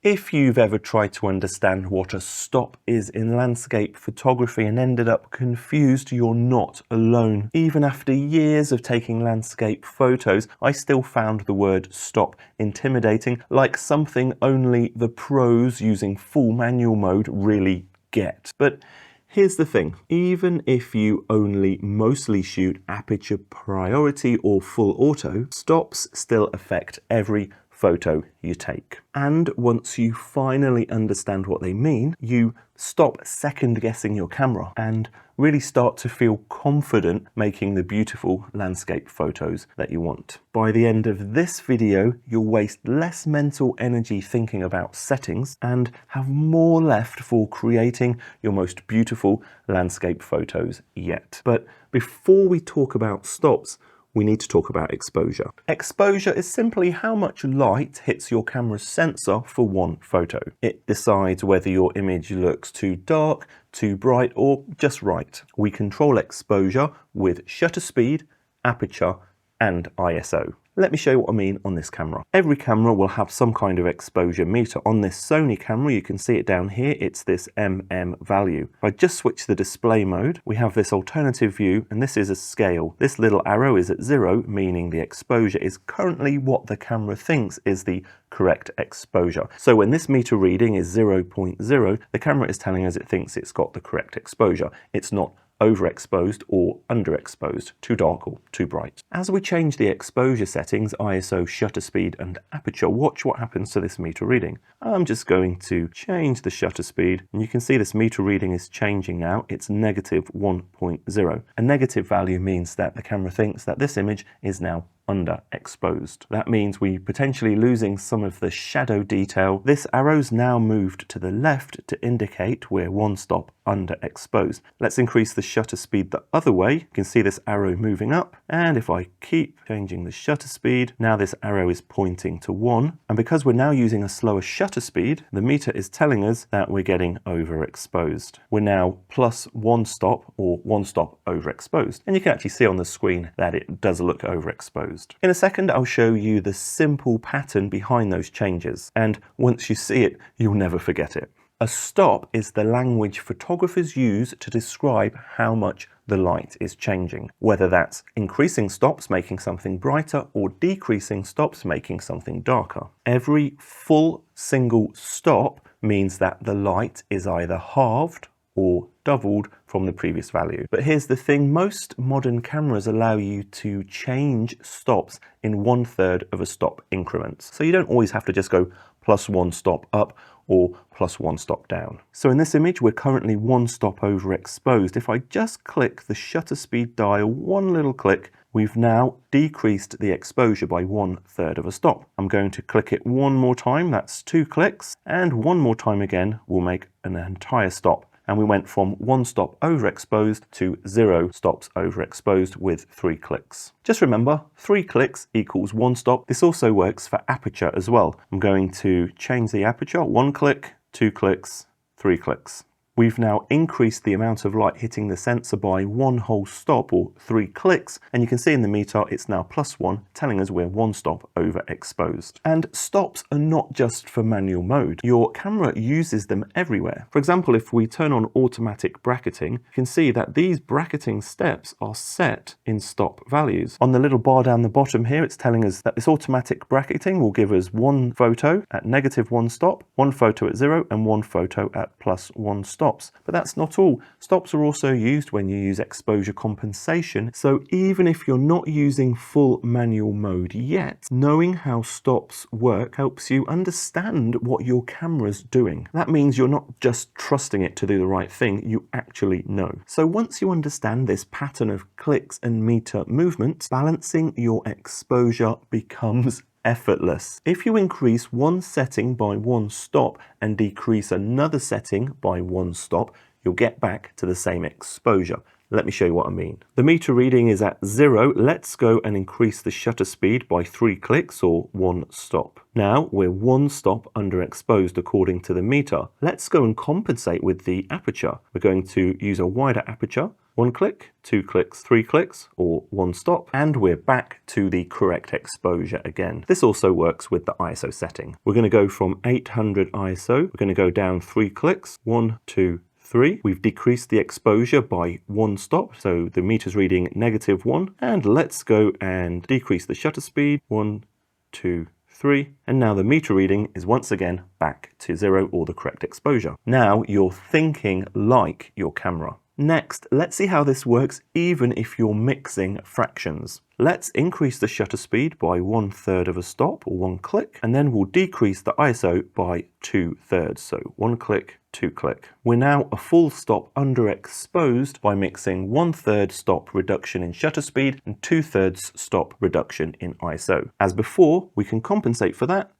If you've ever tried to understand what a stop is in landscape photography and ended up confused, you're not alone. Even after years of taking landscape photos, I still found the word stop intimidating, like something only the pros using full manual mode really get. But here's the thing, even if you only mostly shoot aperture priority or full auto, stops still affect every photo you take. And once you finally understand what they mean, you stop second guessing your camera and really start to feel confident making the beautiful landscape photos that you want. By the end of this video, you'll waste less mental energy thinking about settings and have more left for creating your most beautiful landscape photos yet. But before we talk about stops, we need to talk about exposure. Exposure is simply how much light hits your camera's sensor for one photo. It decides whether your image looks too dark, too bright, or just right. We control exposure with shutter speed, aperture, and ISO. Let me show you what I mean on this camera. Every camera will have some kind of exposure meter. On this Sony camera, you can see it down here, it's this value. If I just switch the display mode, we have this alternative view, and this is a scale. This little arrow is at 0, meaning the exposure is currently what the camera thinks is the correct exposure. So when this meter reading is 0.0, the camera is telling us it thinks it's got the correct exposure. It's not overexposed or underexposed, too dark or too bright. As we change the exposure settings, ISO, shutter speed, and aperture, watch what happens to this meter reading. I'm just going to change the shutter speed, and you can see this meter reading is changing now. It's negative 1.0. A negative value means that the camera thinks that this image is now underexposed. That means we're potentially losing some of the shadow detail. This arrow's now moved to the left to indicate we're one stop underexposed. Let's increase the shutter speed the other way. You can see this arrow moving up, and if I keep changing the shutter speed, now this arrow is pointing to 1, and because we're now using a slower shutter speed, the meter is telling us that we're getting overexposed. We're now plus 1 stop or 1 stop overexposed, and you can actually see on the screen that it does look overexposed. In a second, I'll show you the simple pattern behind those changes, and once you see it, you'll never forget it. A stop is the language photographers use to describe how much the light is changing, whether that's increasing stops making something brighter or decreasing stops making something darker. Every full single stop means that the light is either halved or doubled from the previous value. But here's the thing, most modern cameras allow you to change stops in 1/3 of a stop increments. So you don't always have to just go plus 1 stop up or plus 1 stop down. So in this image, we're currently 1 stop overexposed. If I just click the shutter speed dial, one little click, we've now decreased the exposure by 1/3 of a stop. I'm going to click it one more time, that's 2 clicks, and one more time again, we'll make an entire stop. And we went from 1 stop overexposed to 0 stops overexposed with 3 clicks. Just remember, 3 clicks equals 1 stop. This also works for aperture as well. I'm going to change the aperture, 1 click, 2 clicks, 3 clicks. We've now increased the amount of light hitting the sensor by 1 whole stop or 3 clicks, and you can see in the meter it's now plus 1, telling us we're 1 stop overexposed. And stops are not just for manual mode. Your camera uses them everywhere. For example, if we turn on automatic bracketing, you can see that these bracketing steps are set in stop values. On the little bar down the bottom here, it's telling us that this automatic bracketing will give us 1 photo at negative 1 stop, 1 photo at 0, and 1 photo at plus 1 stop. But that's not all. Stops are also used when you use exposure compensation. So even if you're not using full manual mode yet, knowing how stops work helps you understand what your camera's doing. That means you're not just trusting it to do the right thing, you actually know. So once you understand this pattern of clicks and meter movements, balancing your exposure becomes effortless. If you increase one setting by 1 stop and decrease another setting by 1 stop, you'll get back to the same exposure. Let me show you what I mean. The meter reading is at 0. Let's go and increase the shutter speed by 3 clicks or 1 stop. Now we're 1 stop underexposed according to the meter. Let's go and compensate with the aperture. We're going to use a wider aperture. 1 click, 2 clicks, 3 clicks, or 1 stop, and we're back to the correct exposure again. This also works with the ISO setting. We're going to go from 800 ISO, we're going to go down 3 clicks, 1, 2, 3. We've decreased the exposure by 1 stop, so the meter's reading -1. And let's go and decrease the shutter speed, 1, 2, 3. And now the meter reading is once again back to 0, or the correct exposure. Now you're thinking like your camera. Next, let's see how this works even if you're mixing fractions. Let's increase the shutter speed by 1/3 of a stop, or 1 click, and then we'll decrease the ISO by 2/3, so 1 click, 2 click. We're now a full stop underexposed by mixing 1/3 stop reduction in shutter speed and 2/3 stop reduction in ISO. As before, we can compensate for that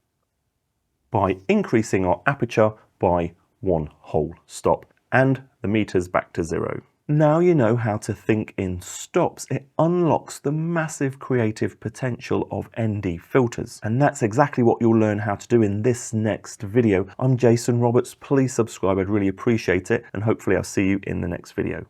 by increasing our aperture by 1 whole stop. And the meter's back to 0. Now you know how to think in stops. It unlocks the massive creative potential of ND filters. And that's exactly what you'll learn how to do in this next video. I'm Jason Roberts. Please subscribe. I'd really appreciate it. And hopefully I'll see you in the next video.